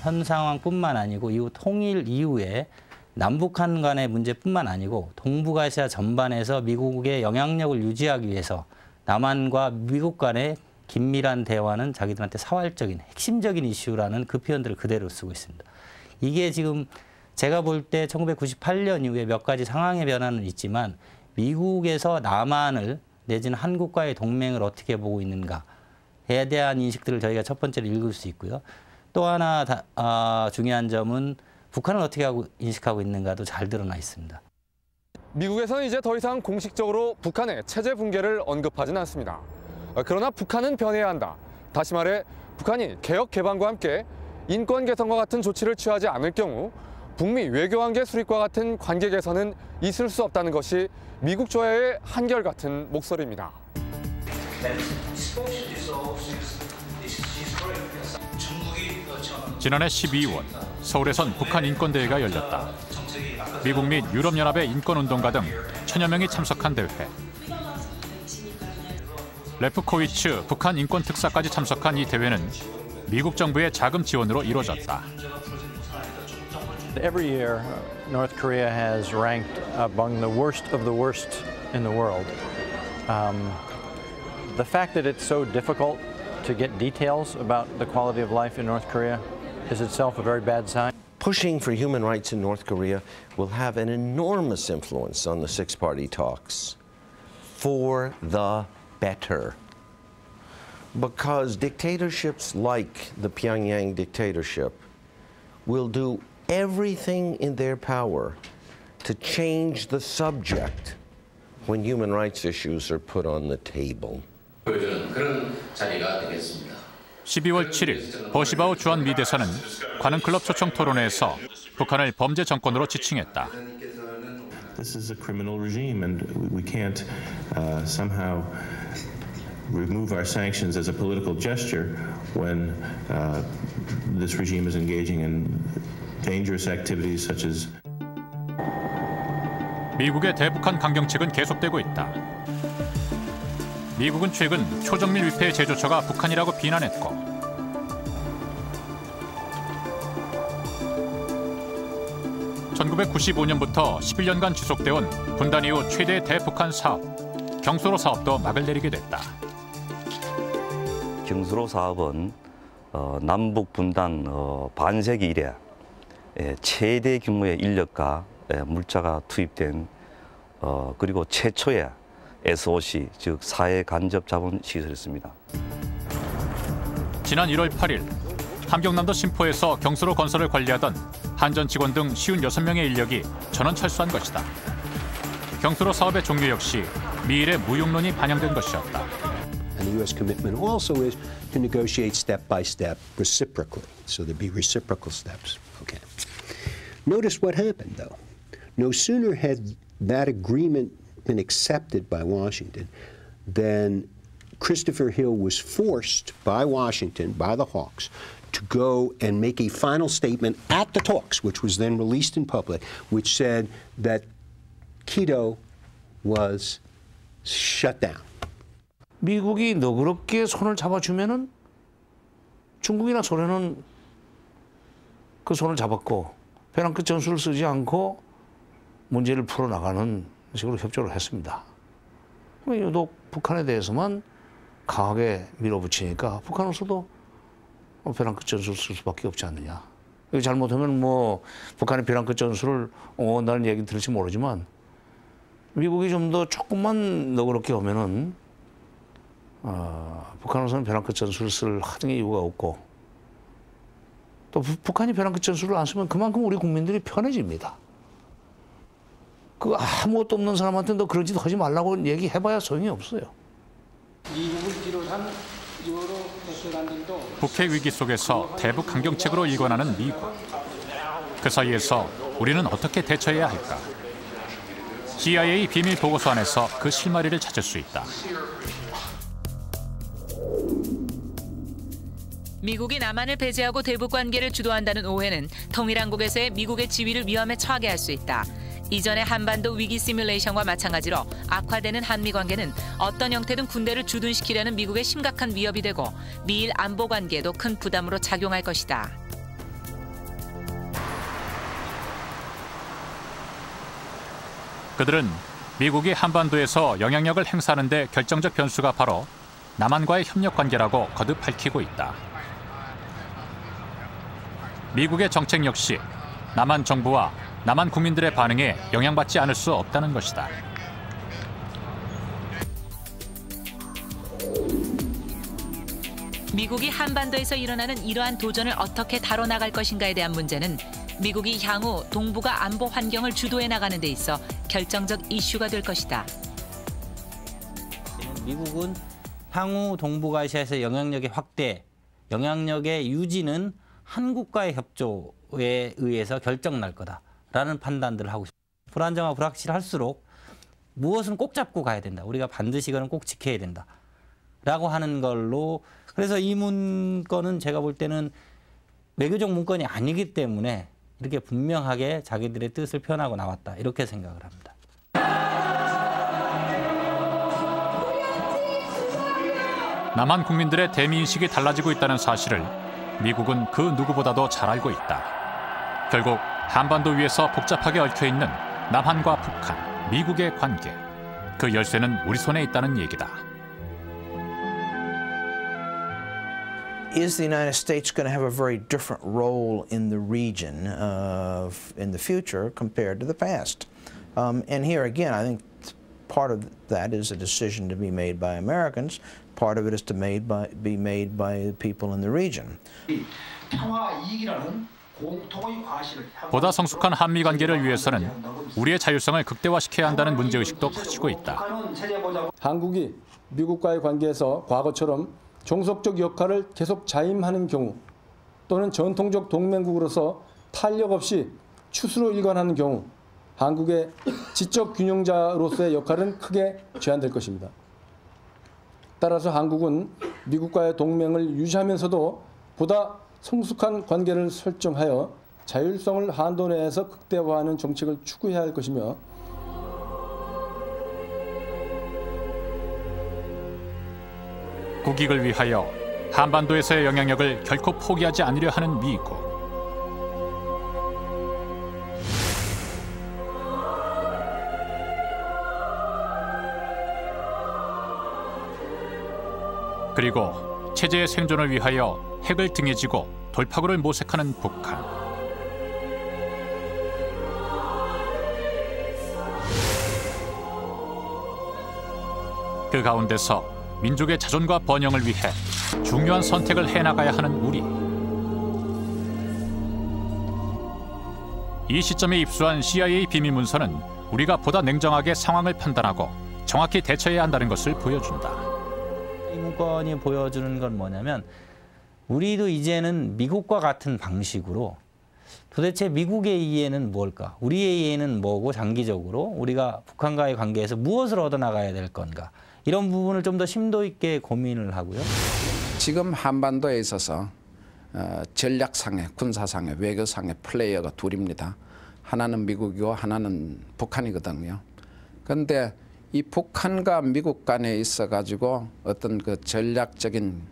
현 상황뿐만 아니고 이후 통일 이후에 남북한 간의 문제뿐만 아니고 동북아시아 전반에서 미국의 영향력을 유지하기 위해서 남한과 미국 간의 긴밀한 대화는 자기들한테 사활적인 핵심적인 이슈라는 그 표현들을 그대로 쓰고 있습니다. 이게 지금 제가 볼 때 1998년 이후에 몇 가지 상황의 변화는 있지만 미국에서 남한을 내지는 한국과의 동맹을 어떻게 보고 있는가에 대한 인식들을 저희가 첫 번째로 읽을 수 있고요. 또 하나 중요한 점은 북한을 어떻게 인식하고 있는가도 잘 드러나 있습니다. 미국에서는 이제 더 이상 공식적으로 북한의 체제 붕괴를 언급하지는 않습니다. 그러나 북한은 변해야 한다. 다시 말해 북한이 개혁 개방과 함께 인권 개선과 같은 조치를 취하지 않을 경우 북미 외교관계 수립과 같은 관계 개선은 있을 수 없다는 것이 미국 조야의 한결같은 목소리입니다. 지난해 12월 서울에선 북한 인권대회가 열렸다. 미국 및 유럽연합의 인권운동가 등 1000여 명이 참석한 대회. 레프코위츠 북한 인권특사까지 참석한 이 대회는 미국 정부의 자금 지원으로 이루어졌다. Every year, North Korea has ranked among the worst of the worst in the world. The fact that it's so difficult to get details about the quality of life in North Korea is itself a very bad sign. Pushing for human rights in North Korea will have an enormous influence on the six-party talks for the better. Because dictatorships like the Pyongyang dictatorship will do everything in their power to change the subject when human rights issues are put on the table. 그런 자리가 되겠습니다. 12월 7일 버시바오 주한 대사는 관음클럽 초청 토론회에서 북한을 범죄 정권으로 지칭했다. This is a criminal regime, and we can't somehow remove our sanctions as a political gesture when this regime is engaging in dangerous activities such as. 미국의 대북한 강경책은 계속되고 있다. 미국은 최근 초정밀 위패의 제조처가 북한이라고 비난했고 (1995년부터) 11년간 지속돼온 분단 이후 최대 대북한 사업, 경수로 사업도 막을 내리게 됐다. 경수로 사업은 남북 분단 반세기 이래 최대 규모의 인력과 물자가 투입된 그리고 최초의 SOC, 즉 사회 간접 자본 시설이었습니다. 지난 1월 8일 함경남도 신포에서 경수로 건설을 관리하던 한전 직원 등 56명의 인력이 전원 철수한 것이다. 경수로 사업의 종료 역시 미일의 무용론이 반영된 것이었다. And the U.S. commitment also is to negotiate step by step reciprocally. So there'd be reciprocal steps. Okay. Notice what happened, though. No sooner had that agreement been accepted by Washington than Christopher Hill was forced by Washington, by the Hawks, to go and make a final statement at the talks, which was then released in public, which said that Quito was shut down. 미국이 너그럽게 손을 잡아주면은 중국이나 소련은 그 손을 잡았고 벼랑 끝 전술을 쓰지 않고 문제를 풀어나가는 식으로 협조를 했습니다. 유독 북한에 대해서만 강하게 밀어붙이니까 북한으로서도 벼랑 끝 전술을 쓸 수밖에 없지 않느냐. 잘못하면 뭐 북한의 벼랑 끝 전술을 옹호한다는 얘기 들을지 모르지만 미국이 좀 더 조금만 너그럽게 오면은 북한으로서는 벼랑 끝 전술을 쓸 하등의 이유가 없고 또 북한이 벼랑 끝 전술을 안 쓰면 그만큼 우리 국민들이 편해집니다. 그 아무것도 없는 사람한테 너 그런 짓 하지 말라고 얘기해봐야 소용이 없어요. 미국을 비롯한 여러 대표단들도 북핵 위기 속에서 대북 강경책으로 일관하는 미국. 그 사이에서 우리는 어떻게 대처해야 할까? CIA 비밀 보고서 안에서 그 실마리를 찾을 수 있다. 미국이 남한을 배제하고 대북 관계를 주도한다는 오해는 통일한국에서의 미국의 지위를 위험에 처하게 할 수 있다. 이전의 한반도 위기 시뮬레이션과 마찬가지로 악화되는 한미 관계는 어떤 형태든 군대를 주둔시키려는 미국의 심각한 위협이 되고 미일 안보 관계에도 큰 부담으로 작용할 것이다. 그들은 미국이 한반도에서 영향력을 행사하는 데 결정적 변수가 바로 남한과의 협력 관계라고 거듭 밝히고 있다. 미국의 정책 역시 남한 정부와 남한 국민들의 반응에 영향받지 않을 수 없다는 것이다. 미국이 한반도에서 일어나는 이러한 도전을 어떻게 다뤄나갈 것인가에 대한 문제는 미국이 향후 동북아 안보 환경을 주도해 나가는 데 있어 결정적 이슈가 될 것이다. 미국은 향후 동북아시아에서 영향력의 확대, 영향력의 유지는 한국과의 협조에 의해서 결정날 거다라는 판단들을 하고 있습니다. 불안정하고 불확실할수록 무엇은 꼭 잡고 가야 된다. 우리가 반드시 이거는 꼭 지켜야 된다. 라고 하는 걸로 그래서 이 문건은 제가 볼 때는 외교적 문건이 아니기 때문에 이렇게 분명하게 자기들의 뜻을 표현하고 나왔다. 이렇게 생각을 합니다. 남한 국민들의 대미인식이 달라지고 있다는 사실을 미국은 그 누구보다도 잘 알고 있다. 결국 한반도 위에서 복잡하게 얽혀있는 남한과 북한, 미국의 관계. 그 열쇠는 우리 손에 있다는 얘기다. Is the United States going to have a very different role in the region in the future compared to the past? And here again, I think part of that is a decision to be made by Americans. Part of it is to be made by the people in the region. 보다 성숙한 한미 관계를 위해서는 우리의 자율성을 극대화시켜야 한다는 문제의식도 커지고 있다. 한국이 미국과의 관계에서 과거처럼 종속적 역할을 계속 자임하는 경우 또는 전통적 동맹국으로서 탄력 없이 추수로 일관하는 경우 한국의 지적 균형자로서의 역할은 크게 제한될 것입니다. 따라서 한국은 미국과의 동맹을 유지하면서도 보다 성숙한 관계를 설정하여 자율성을 한도 내에서 극대화하는 정책을 추구해야 할 것이며 국익을 위하여 한반도에서의 영향력을 결코 포기하지 않으려 하는 미국. 그리고 체제의 생존을 위하여 핵을 등에 지고 돌파구를 모색하는 북한. 그 가운데서 민족의 자존과 번영을 위해 중요한 선택을 해나가야 하는 우리. 이 시점에 입수한 CIA 비밀 문서는 우리가 보다 냉정하게 상황을 판단하고 정확히 대처해야 한다는 것을 보여준다. 이 문건이 보여주는 건 뭐냐면 우리도 이제는 미국과 같은 방식으로 도대체 미국의 이해는 뭘까? 우리의 이해는 뭐고 장기적으로 우리가 북한과의 관계에서 무엇을 얻어나가야 될 건가? 이런 부분을 좀 더 심도 있게 고민을 하고요. 지금 한반도에 있어서 전략상의, 군사상의, 외교상의 플레이어가 둘입니다. 하나는 미국이고 하나는 북한이거든요. 그런데 이 북한과 미국 간에 있어가지고 어떤 그 전략적인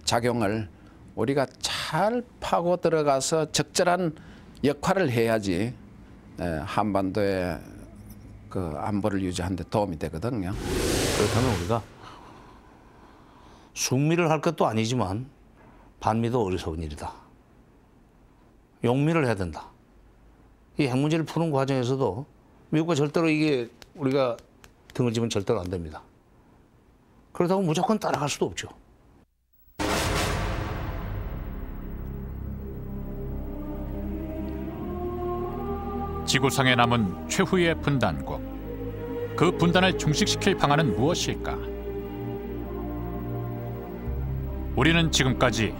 작용을 우리가 잘 파고 들어가서 적절한 역할을 해야지 한반도의 그 안보를 유지하는 데 도움이 되거든요. 그렇다면 우리가 숙미를 할 것도 아니지만 반미도 어리석은 일이다. 용미를 해야 된다. 이 핵 문제를 푸는 과정에서도 미국과 절대로 이게 우리가 등을 지면 절대로 안 됩니다. 그렇다고 무조건 따라갈 수도 없죠. 지구상에 남은 최후의 분단국. 그 분단을 종식시킬 방안은 무엇일까? 우리는 지금까지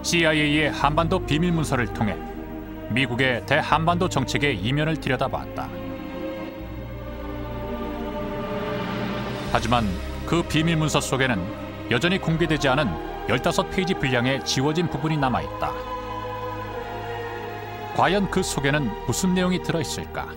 CIA의 한반도 비밀문서를 통해 미국의 대한반도 정책의 이면을 들여다봤다. 하지만 그 비밀문서 속에는 여전히 공개되지 않은 15페이지 분량의 지워진 부분이 남아있다. 과연 그 속에는 무슨 내용이 들어있을까?